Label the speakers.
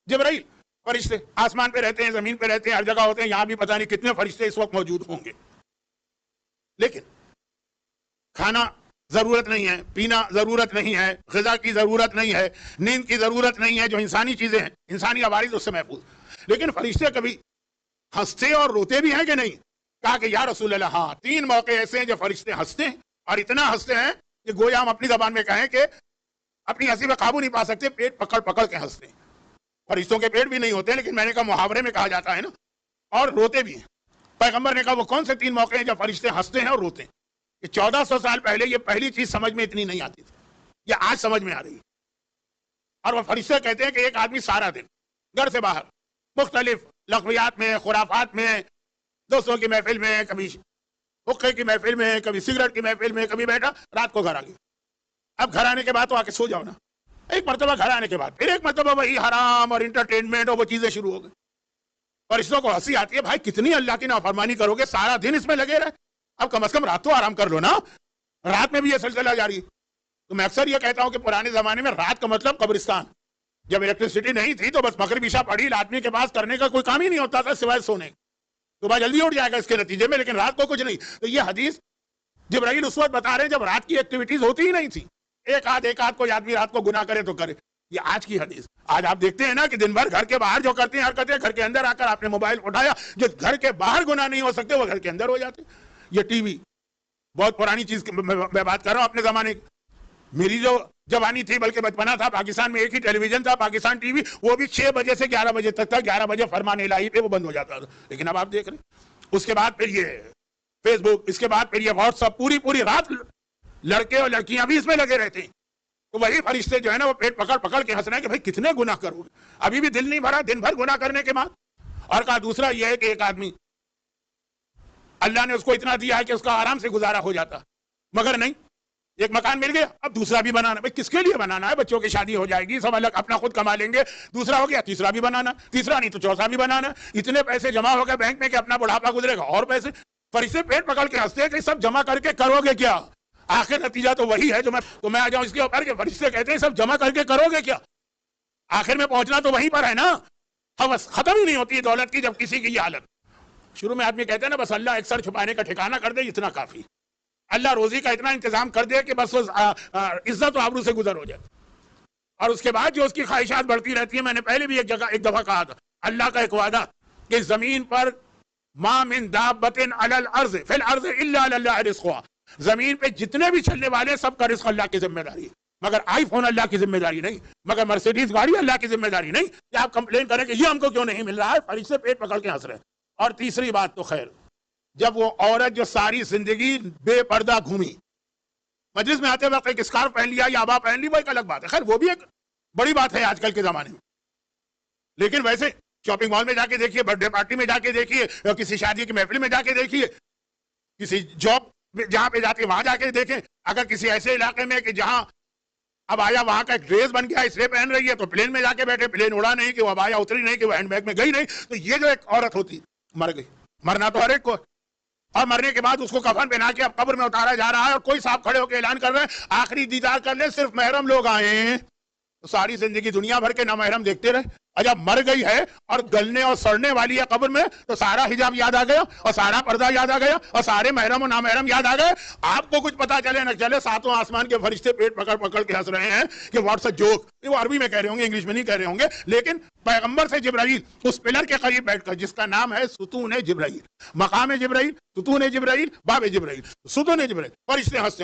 Speaker 1: जिब्राइल फरिश्ते आसमान पे रहते हैं, जमीन पे रहते हैं, हर जगह होते हैं। यहां भी पता नहीं कितने फरिश्ते इस वक्त मौजूद होंगे। लेकिन खाना जरूरत नहीं है, पीना जरूरत नहीं है, ग़िज़ा की जरूरत नहीं है, नींद की जरूरत नहीं है, जो इंसानी चीजें हैं, इंसानी आवाज़ उससे महफूज। लेकिन फरिश्ते कभी हंसते और रोते भी हैं कि नहीं? कहा कि या रसूल अल्लाह, हाँ, 3 मौके ऐसे हैं जो फरिश्ते हंसते हैं, और इतना हंसते हैं कि गोया हम अपनी जबान में कहें कि अपनी हंसी में काबू नहीं पा सकते, पेट पकड़ पकड़ के हंसते हैं। फरिश्तों के पेट भी नहीं होते, लेकिन मैंने कहा मुहावरे में कहा जाता है ना, और रोते भी हैं। पैगंबर ने कहा वो कौन से 3 मौके हैं जब फरिश्ते हंसते हैं और रोते हैं? कि 1400 साल पहले ये पहली चीज समझ में इतनी नहीं आती थी, ये आज समझ में आ रही है। और वो फरिश्ते कहते हैं कि एक आदमी सारा दिन घर से बाहर मुख्तलिफ लग़वियात में, खुराफात में, दोस्तों की महफिल में, कभी हुक्के की महफिल में, कभी सिगरेट की महफिल में, कभी बैठा, रात को घर आ गया। अब घर आने के बाद तो आके सो जाओ ना। एक मरतबा घर आने के बाद फिर एक मरतबा वही हराम और इंटरटेनमेंट और वो चीजें शुरू हो गई। फरिश्तों को हंसी आती है, भाई कितनी अल्लाह की नाफरमानी करोगे, सारा दिन इसमें लगे रहे, अब कम से कम रात तो आराम कर लो ना। रात में भी ये सिलसिला जारी है। तो मैं अक्सर ये कहता हूं कि पुराने जमाने में रात का मतलब कब्रिस्तान। जब इलेक्ट्रिसिटी नहीं थी तो बस मगरिब इशा पढ़ी, आदमी के पास करने का कोई काम ही नहीं होता था सिवाय सोने। सुबह जल्दी उठ जाएगा इसके नतीजे में, लेकिन रात को कुछ नहीं। तो ये हदीस जिब्राइल उस वक्त बता रहे हैं जब रात की एक्टिविटीज होती ही नहीं थी। एक आध कोई आदमी रात को गुनाह करे तो करे। ये आज की हदीस। आज आप देखते हैं ना कि दिन भर घर के बाहर जो करते हैं हरकतें, घर के अंदर आकर आपने मोबाइल उठाया, जो घर के बाहर गुनाह नहीं हो सकते वो घर के अंदर हो जाते। ये टीवी बहुत पुरानी चीज मैं बात कर रहा हूं अपने जमाने की। मेरी जो जवानी थी, बल्कि बचपना था, पाकिस्तान में एक ही टेलीविजन था, पाकिस्तान टीवी, वो भी 6 बजे से 11 बजे तक था। 11 बजे फरमान इलाही पे वो बंद हो जाता था। लेकिन अब आप देख रहे हैं, उसके बाद फिर ये फेसबुक, इसके बाद फिर ये व्हाट्सएप, पूरी रात लड़के और लड़कियां भी इसमें लगे रहते हैं। तो वही फरिश्ते जो है ना वो पेट पकड़ पकड़ के हंस रहे हैं कि भाई कितने गुनाह करोगे, अभी भी दिल नहीं भरा दिन भर गुनाह करने के बाद। और कहा दूसरा यह है कि एक आदमी अल्लाह ने उसको इतना दिया है कि उसका आराम से गुजारा हो जाता, मगर नहीं, एक मकान मिल गया, अब दूसरा भी बनाना। भाई किसके लिए बनाना है? बच्चों की शादी हो जाएगी, सब अलग अपना खुद कमा लेंगे, दूसरा हो गया, तीसरा भी बनाना, तीसरा नहीं तो चौथा भी बनाना। इतने पैसे जमा हो गए बैंक में कि अपना बुढ़ापा गुजरेगा और पैसे। फरिश्ते पेट पकड़ के हंसते हैं कि सब जमा करके करोगे क्या? आखिर नतीजा तो वही है जो मैं आ जाऊं इसके ऊपर के फरिश्ते कहते हैं सब जमा करके करोगे क्या? आखिर में पहुंचना तो वहीं पर है ना। हवस खत्म ही नहीं होती है दौलत की जब किसी की ये हालत। शुरू में आदमी कहते हैं ना बस अल्लाह एक सर छुपाने का ठिकाना कर दे, इतना काफी। अल्लाह रोजी का इतना इंतजाम कर दे कि बस इज्जत और आबरू से गुजर हो जाए। और उसके बाद जो उसकी ख्वाहिशात बढ़ती रहती है। मैंने पहले भी एक दफा कहा था, अल्लाह का एक वादा कि जमीन पर मा मिन दाब्बतिन अलल अर्ज़ फिल अर्ज़ इल्ला अल्लाह रिज़्क़ुहा, जमीन पे जितने भी चलने वाले सबका रिज़्क़ अल्लाह की जिम्मेदारी है, मगर आईफोन अल्लाह की जिम्मेदारी नहीं, मगर मर्सिडीज गाड़ी अल्लाह की जिम्मेदारी नहीं कि आप कंप्लेन करें कि ये हमको क्यों नहीं मिल रहा है। फरिश्ते पेट पकड़ के हंस रहे हैं। और तीसरी बात तो खैर, जब वो औरत जो सारी जिंदगी बेपर्दा घूमी, मजलिस में आते वक्त एक स्कार्फ पहन लिया या आबा पहन ली, वो एक अलग बात है। खैर वो भी एक बड़ी बात है आजकल के जमाने में। लेकिन वैसे शॉपिंग मॉल में जाके देखिए, बर्थडे पार्टी में जाके देखिए, किसी शादी की महफिल में जाके देखिए, किसी जॉब जहां पे जाके वहां जाके देखें। अगर किसी ऐसे इलाके में कि जहां अब आया वहां का एक ड्रेस बन गया इसलिए पहन रही है, तो प्लेन में जाके बैठे, प्लेन उड़ा नहीं कि वो अब आया उतरी नहीं कि वो हैंडबैग में गई नहीं, तो ये जो एक औरत होती मर गई। मरना तो हर एक को, और मरने के बाद उसको कफन पहना के अब कब्र में उतारा जा रहा है, और कोई साहब खड़े होकर ऐलान कर रहे हैं आखिरी दीदार कर ले, सिर्फ महरम लोग आए। तो सारी जिंदगी दुनिया भर के ना महरम देखते रहे, और जब मर गई है और गलने और सड़ने वाली है कब्र में, तो सारा हिजाब याद आ गया और सारा पर्दा याद आ गया और सारे महरम और नामहरम याद आ गए। आपको कुछ पता चले न चले, सातों आसमान के फरिश्ते पेट पकड़ पकड़ के हंस रहे हैं कि व्हाट्स अ जोक। वो अरबी में कह रहे होंगे, इंग्लिश में नहीं कह रहे होंगे। लेकिन पैगंबर से जिब्राइल उस पिलर के करीब बैठकर, जिसका नाम है सुतून जिब्राइल, मकाम जिब्राइल, सुतून जिब्राइल, बाब जिब्राइल, सुतून जिब्राइल, फरिश्ते हंसते